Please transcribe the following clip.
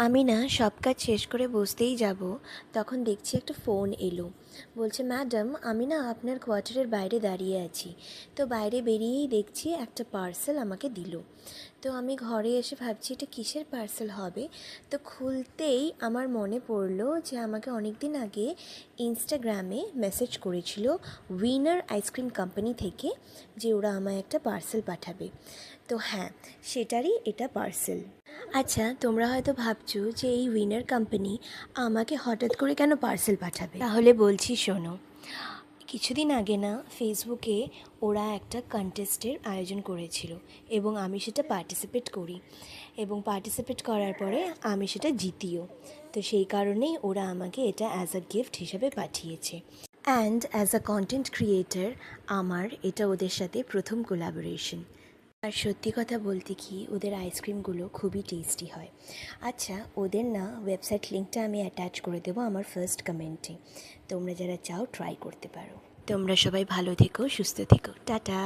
আমি না সব কাজ শেষ করে বসতেই যাব, তখন দেখছি একটা ফোন এলো। বলছে, ম্যাডাম আমি না আপনার কোয়ার্টারের বাইরে দাঁড়িয়ে আছি। তো বাইরে বেরিয়েই দেখছি একটা পার্সেল আমাকে দিল। তো আমি ঘরে এসে ভাবছি এটা কিসের পার্সেল হবে। তো খুলতেই আমার মনে পড়লো যে আমাকে অনেক দিন আগে ইনস্টাগ্রামে মেসেজ করেছিল উইনার আইসক্রিম কোম্পানি থেকে, যে ওরা আমায় একটা পার্সেল পাঠাবে। তো হ্যাঁ, সেটারই এটা পার্সেল। আচ্ছা, তোমরা হয়তো ভাবছো যে এই উইনার কোম্পানি আমাকে হঠাৎ করে কেন পার্সেল পাঠাবে। তাহলে বলছি শোনো। কিছুদিন আগে না ফেসবুকে ওরা একটা কন্টেস্টের আয়োজন করেছিল এবং আমি সেটা পার্টিসিপেট করি, এবং পার্টিসিপেট করার পরে আমি সেটা জিতিও। তো সেই কারণেই ওরা আমাকে এটা অ্যাজ আ গিফট হিসেবে পাঠিয়েছে। And as a content creator আমার এটা ওদের সাথে প্রথম কোলাবোরেশন। আর সত্যি কথা বলতে কি, ওদের আইসক্রিমগুলো খুবই টেস্টি হয়। আচ্ছা, ওদের না ওয়েবসাইট লিঙ্কটা আমি অ্যাটাচ করে দেবো আমার ফার্স্ট কমেন্টে। তোমরা যারা চাও ট্রাই করতে পারো। তোমরা সবাই ভালো থেকো, সুস্থ থেকো, টাটা।